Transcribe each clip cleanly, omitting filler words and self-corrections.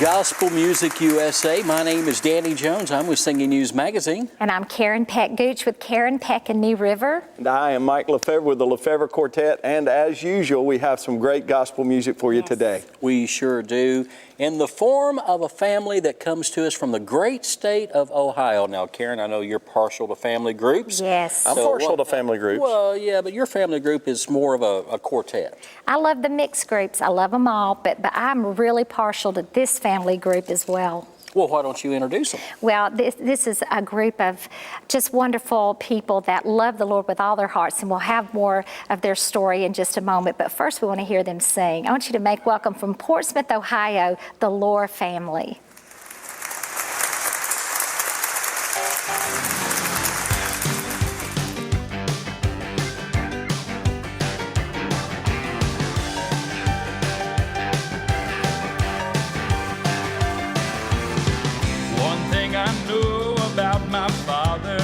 Gospel Music USA. My name is Danny Jones. I'm with Singing News Magazine. And I'm Karen Peck Gooch with Karen Peck and Knee River. And I am Mike Lefebvre with the Lefebvre Quartet. And as usual, we have some great gospel music for you today. We sure do. In the form of a family that comes to us from the great state of Ohio. Now, Karen, I know you're partial to family groups. Yes. I'm partial to family groups. Well, yeah, but your family group is more of a quartet. I love the mixed groups. I love them all, but I'm really partial to this family group as well. Well, why don't you introduce them? Well, this is a group of just wonderful people that love the Lord with all their hearts, and we'll have more of their story in just a moment. But first, we want to hear them sing. I want you to make welcome from Portsmouth, Ohio, the Lohr family. My father,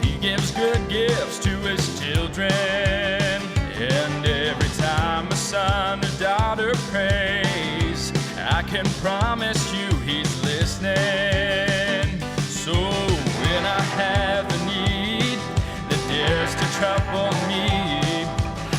he gives good gifts to his children, and every time a son or daughter prays, I can promise you he's listening. So when I have a need that dares to trouble me,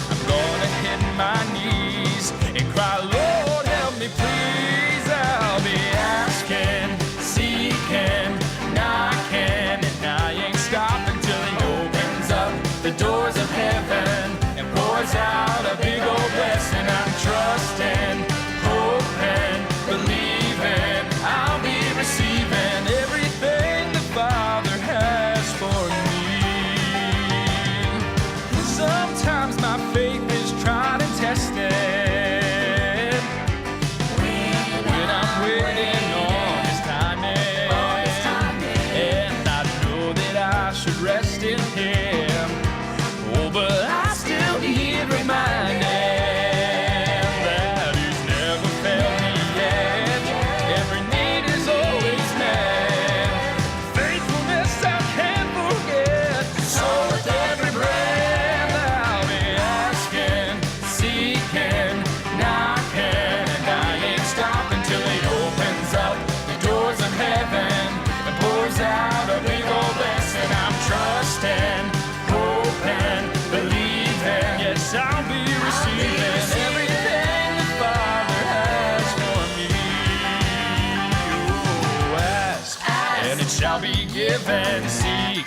I'm gonna hit my knees and cry, Lord, help me please. I'll be asking, seeking, knocking, and I ain't stopping till he opens up the doors of heaven and pours out a big old blessing. I'm trusting, hoping, believing I'll be receiving everything the Father has for me. Sometimes my faith is tried and tested when I'm waiting on His timing, and I know that I should rest in Him. Oh, but I still need reminding that He's never failed me yet. Every need is always met. Faithfulness I can't forget. So with every breath I'll be asking, seeking, knocking, and I ain't stopping till He opens up the doors of heaven and pours out a big old blessing. I'm trusting, hoping, believing, yes, I'll be receiving everything the Father has for me. Oh, ask, and it shall be given. Seek,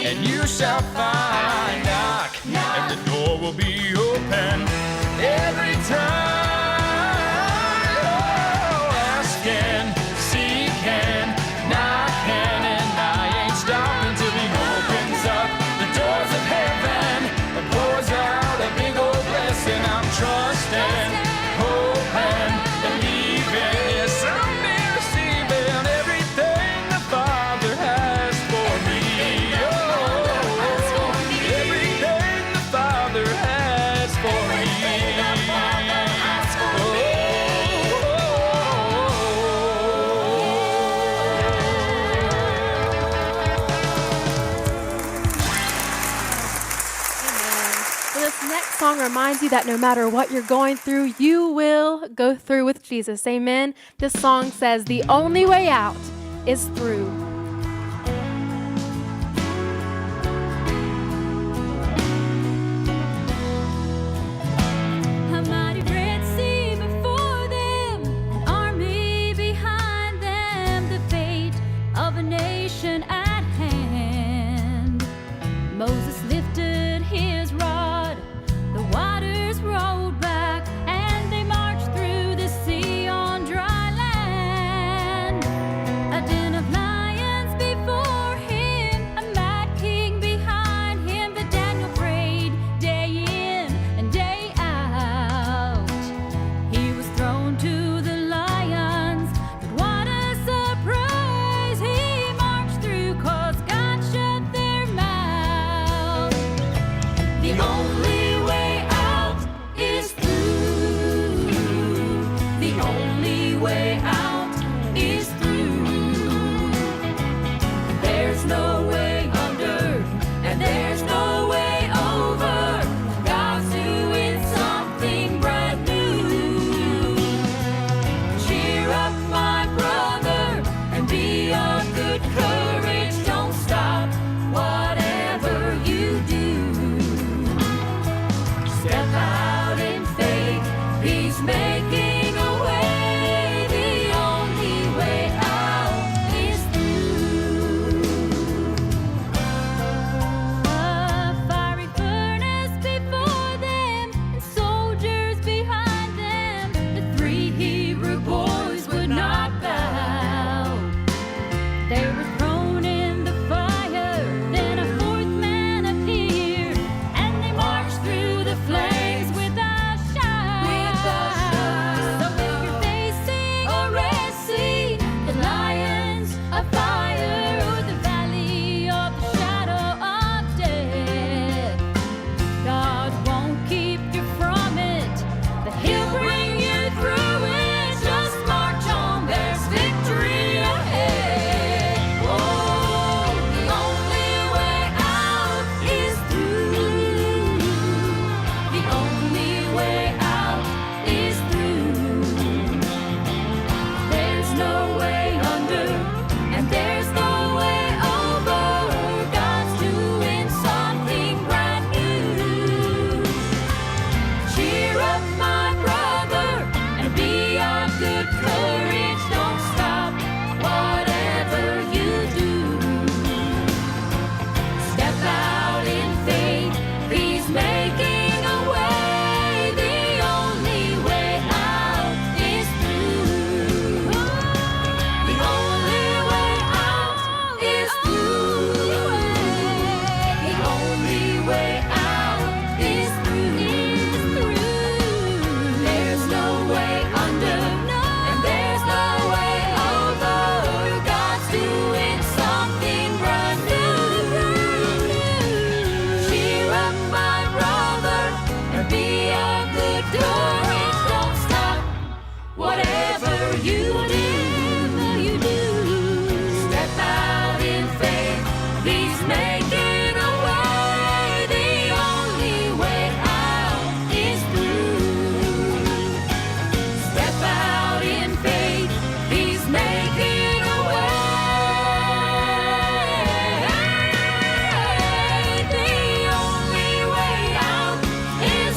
and you shall find. Knock, and the door will be open every time. Oh, asking, seeking, knocking, and I ain't stopping till He opens up the doors of heaven and pours out a big old blessing. I'm trusting, hoping, believing, yes, I'll be receiving everything the Father has for me. Oh, everything the Father has for me. Well, this next song reminds you that no matter what you're going through, you will go through with Jesus. Amen. This song says, the only way out is through. A mighty red sea before them, an army behind them, the fate of a nation at hand. Moses lifted his rod, the waters rolled back, and they marched through the sea on dry land. A den of lions before him, a mad king behind him, but Daniel prayed day in and day out. He was thrown to the lions, but what a surprise! He marched through 'cause God shut their mouth. The only way out is through. The only way out is through. There's no way under, and there's no way over. God's doing something brand new. you, whatever you do. Step out in faith, He's making a way. The only way out is through. Step out in faith, He's making a way. The only way out is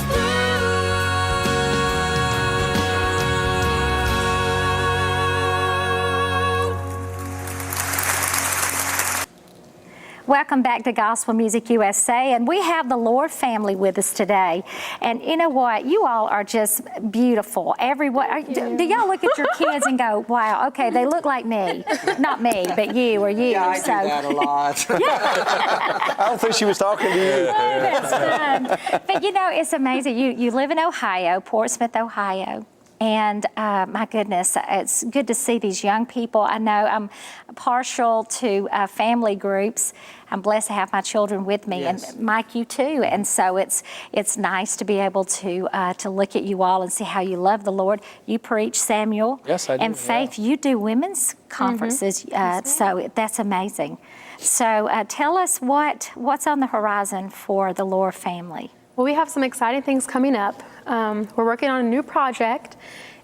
Welcome back to Gospel Music USA, and we have the Lord family with us today. And you know what? You all are just beautiful. Everyone, do y'all look at your kids and go, "Wow, okay, they look like me"? Not me, but you or you. Yeah, I do that a lot. I don't think she was talking to you. Oh, that's fun. But you know, it's amazing. You live in Ohio, Portsmouth, Ohio. And my goodness, it's good to see these young people. I know I'm partial to family groups. I'm blessed to have my children with me, Yes. and Mike, you too. And so it's nice to be able to look at you all and see how you love the Lord. You preach, Samuel. Yes, I do, And Faith, you do women's conferences. So that's amazing. So tell us what's on the horizon for the Lore family. Well, we have some exciting things coming up. We're working on a new project,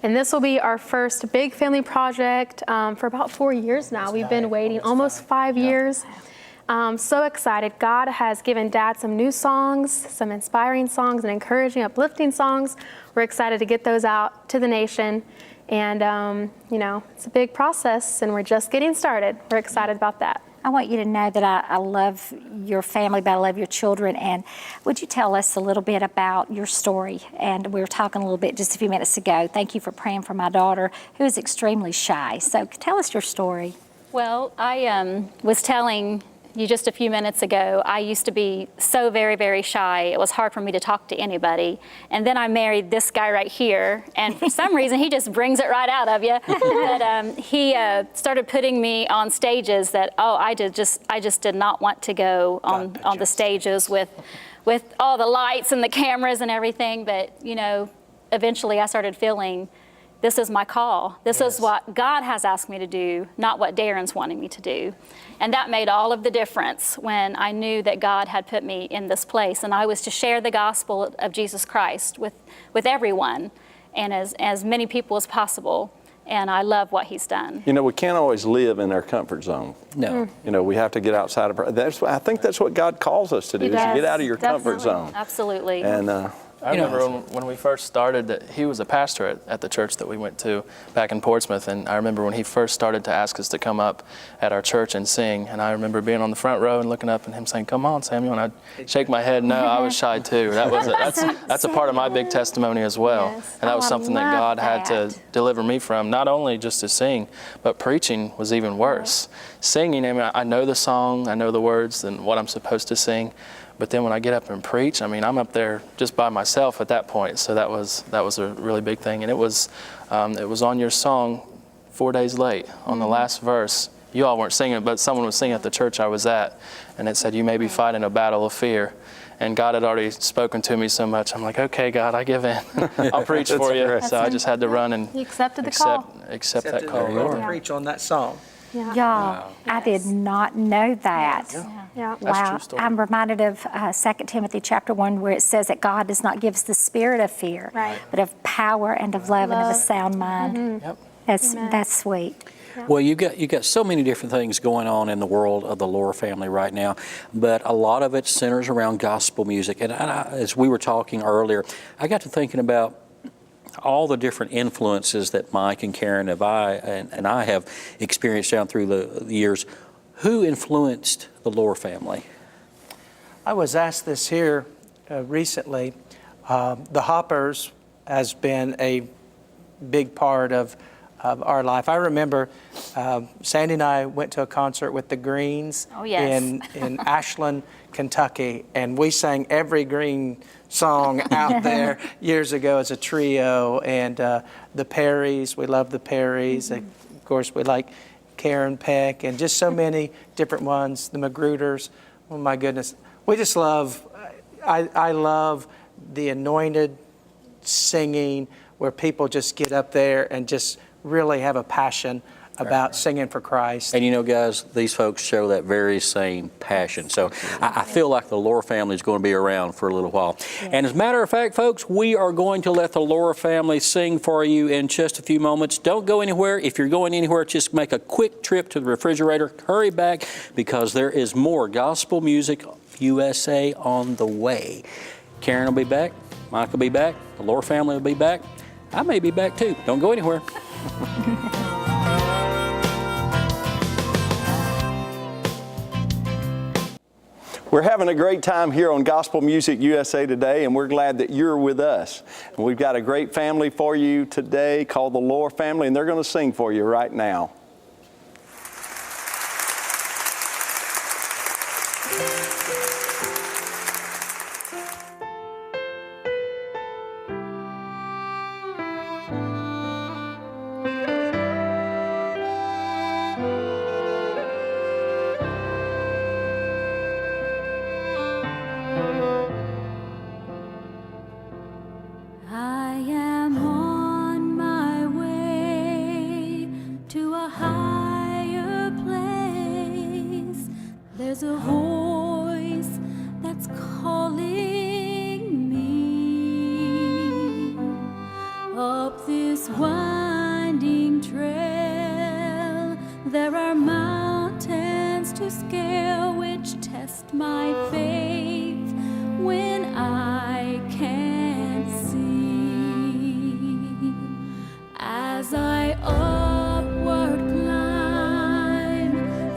and this will be our first big family project for about 4 years now. We've been waiting almost 5 years. So excited. God has given Dad some new songs, some inspiring songs and encouraging, uplifting songs. We're excited to get those out to the nation. And, you know, it's a big process, and we're just getting started. We're excited about that. I want you to know that I love your family, but I love your children. And would you tell us a little bit about your story? And we were talking a little bit just a few minutes ago. Thank you for praying for my daughter, who is extremely shy. So tell us your story. Well, I was telling you just a few minutes ago, I used to be so very, very shy. It was hard for me to talk to anybody. And then I married this guy right here, and for some reason, he just brings it right out of you. But he started putting me on stages that, I just did not want to go on the stages with all the lights and the cameras and everything. But, you know, eventually I started feeling, this is my call. This is what God has asked me to do, not what Darren's wanting me to do. And that made all of the difference when I knew that God had put me in this place. And I was to share the gospel of Jesus Christ with everyone and as many people as possible. And I love what He's done. You know, we can't always live in our comfort zone. No. You know, we have to get outside of I think that's what God calls us to do, is to get out of your comfort zone. Absolutely. And I remember when we first started that he was a pastor at the church that we went to back in Portsmouth, and I remember when he first started to ask us to come up at our church and sing, and I remember being on the front row and looking up and him saying, "Come on, Samuel," and I'd shake my head. No, I was shy too. That's a part of my big testimony as well. Yes. And that was I something that love God had that. to deliver me from, not only just to sing, but preaching was even worse. Singing, I mean, I know the song, I know the words and what I'm supposed to sing. But then when I get up and preach, I mean, I'm up there just by myself at that point. So that was a really big thing. And it was on your song, 4 days late, on the last verse. You all weren't singing it, but someone was singing at the church I was at. And it said, "You may be fighting a battle of fear." And God had already spoken to me so much. I'm like, "Okay, God, I give in. I'll preach for you." great. So I just had to run and He accepted the call. accept that Accepted call. the call to preach on that song. Y'all, I did not know that. Yeah. That's a Wow. true story. I'm reminded of 2 Timothy chapter 1, where it says that God does not give us the spirit of fear, Right. but of power and of love and of a sound mind. Yep. That's sweet. Well, you got so many different things going on in the world of the Lore family right now, but a lot of it centers around gospel music. And as we were talking earlier, I got to thinking about all the different influences that Mike and Karen and I have experienced down through the years. Who influenced the Lore family? I was asked this here recently. The Hoppers has been a big part of our life. I remember Sandy and I went to a concert with the Greens Oh, yes. in Ashland, Kentucky, and we sang every Green song out there years ago as a trio. And the Perrys, we love the Perrys. Of course, we like Karen Peck and just so many different ones. The Magruders, oh my goodness. We just love, I love the anointed singing where people just get up there and just really have a passion about singing for Christ. And you know, guys, these folks show that very same passion. So I feel like the Laura family is going to be around for a little while. And as a matter of fact, folks, we are going to let the Laura family sing for you in just a few moments. Don't go anywhere. If you're going anywhere, just make a quick trip to the refrigerator. Hurry back, because there is more Gospel Music USA on the way. Karen will be back. Mike will be back. The Laura family will be back. I may be back too. Don't go anywhere. We're having a great time here on Gospel Music USA today, and we're glad that you're with us. And we've got a great family for you today called the Laura family, and they're going to sing for you right now. I am on my way to a higher place. There's a voice that's calling me up this winding trail. There are mountains to scale which test my faith when I can't see. As I upward climb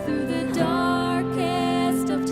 through the darkest of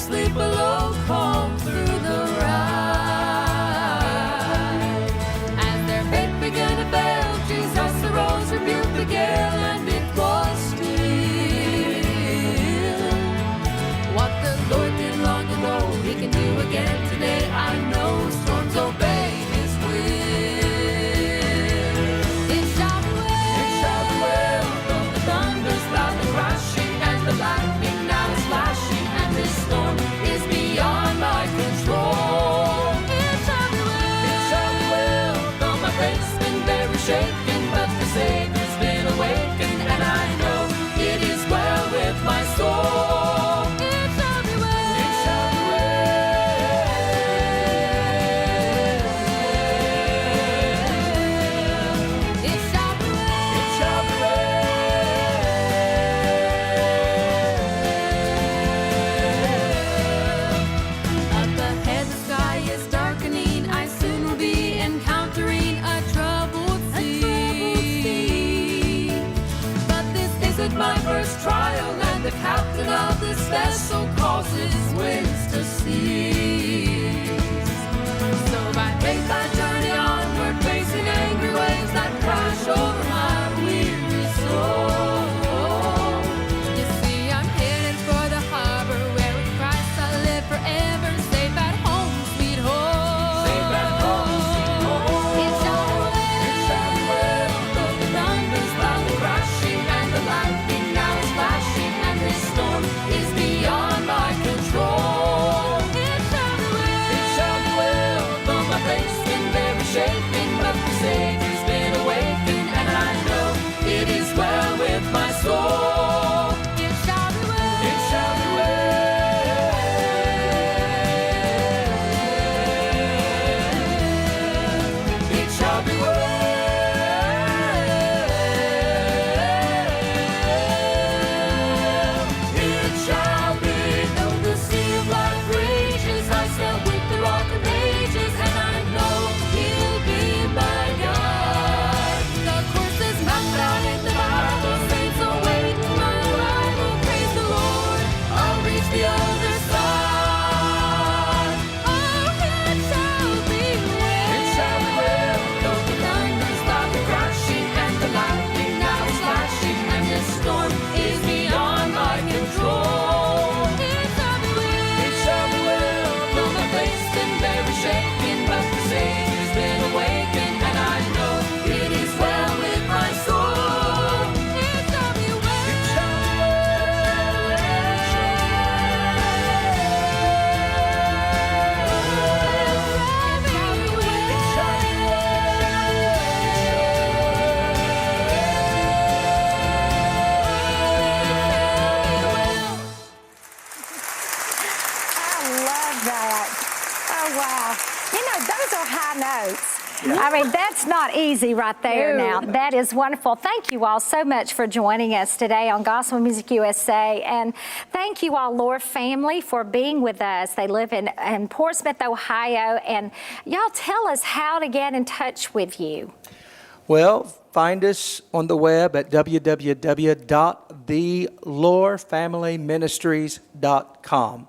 sleep below, calm through the ride. As their faith began to fail, Jesus arose, rebuked the gale, and it was still. What the Lord did long ago, He can do again today. I know storms obey His will. It shall be well, though the thunder's loud and crashing, and the lightning now is flashing, and this storm is beyond my control. It shall be well, though my faith's been very shaken, but the Savior's been awakened, and I know it is well with my soul. It shall be well. It shall be well. It shall be well. It shall be well. Up ahead the sky is darkening, I soon will be encountering a troubled sea. But this isn't my first trial, and the captain of this vessel causes winds to cease. So by faith I journey onward, facing angry waves that crash over my weary soul. You see, I'm headed for the harbor, where with Christ I live forever, safe at home, sweet home. Safe at home, sweet home. It shall be well, though the thunder's loud and crashing, and the lightning now is flashing, and this storm is beyond my control. It shall be well, though my faith's been very shaken, but the Savior's been awakened, and I know it is well with my soul. It shall be well. It shall be well. It shall be well. It shall be. Though the sea of life rages, I sail with the rock of ages, and I know He'll be my guide. The course is mapped out in the Bible, saints await my arrival. Praise the Lord, I'll reach the other side. Oh, it shall be well. It shall be well, though the thunder's loud and crashing, and the lightning now is flashing, and this storm is beyond my control. It shall be well. It shall be well, though my faith's been very shaken, but the Savior's been awakened, and I know it is well with my soul. It shall be well. It shall be I love that. Oh, wow. You know, those are high notes. I mean, that's not easy right there now. That is wonderful. Thank you all so much for joining us today on Gospel Music USA. And thank you all, Lore family, for being with us. They live in Portsmouth, Ohio. And y'all tell us how to get in touch with you. Well, find us on the web at www.thelorefamilyministries.com.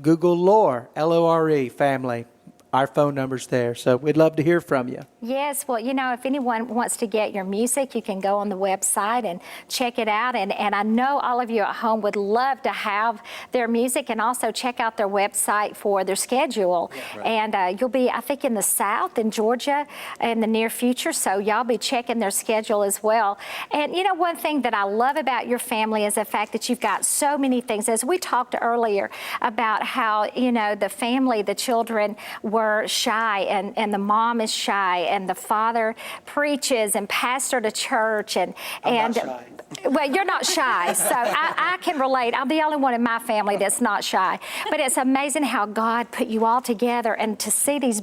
Google Lore, L-O-R-E, family. Our phone number's there, so we'd love to hear from you. Yes, well, you know, if anyone wants to get your music, you can go on the website and check it out. And I know all of you at home would love to have their music, and also check out their website for their schedule. Yeah, right. And you'll be, I think, in the South, in Georgia, in the near future, so y'all be checking their schedule as well. And, you know, one thing that I love about your family is the fact that you've got so many things. As we talked earlier about how, you know, the family, the children were shy, and the mom is shy, and the father preaches and pastored a church, and I'm not shy. Well, you're not shy, so I can relate. I'm the only one in my family that's not shy. But it's amazing how God put you all together, and to see this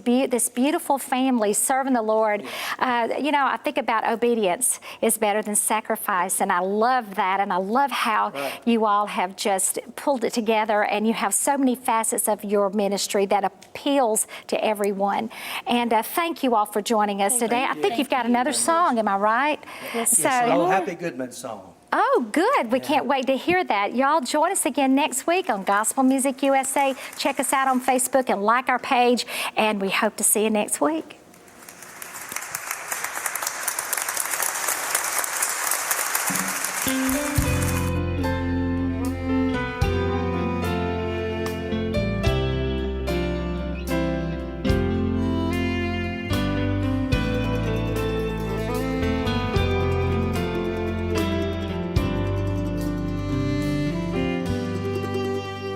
beautiful family serving the Lord. You know, I think about obedience is better than sacrifice, and I love that, and I love how you all have just pulled it together, and you have so many facets of your ministry that appeals to everyone. And thank you all for joining us today. I think you've got another song, am I right? Yes, an old Happy Goodman song. Oh, good. We can't wait to hear that. Y'all join us again next week on Gospel Music USA. Check us out on Facebook and like our page, and we hope to see you next week.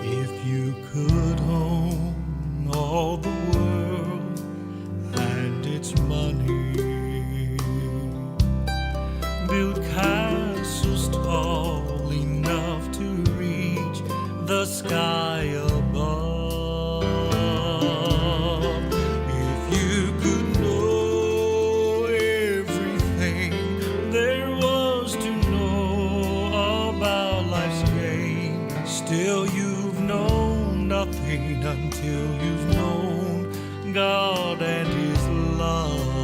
If you could own all the world and its money, build castles tall enough to reach the sky above. If you could know everything there was to know about life's game, still you've known nothing until you've known God and His love.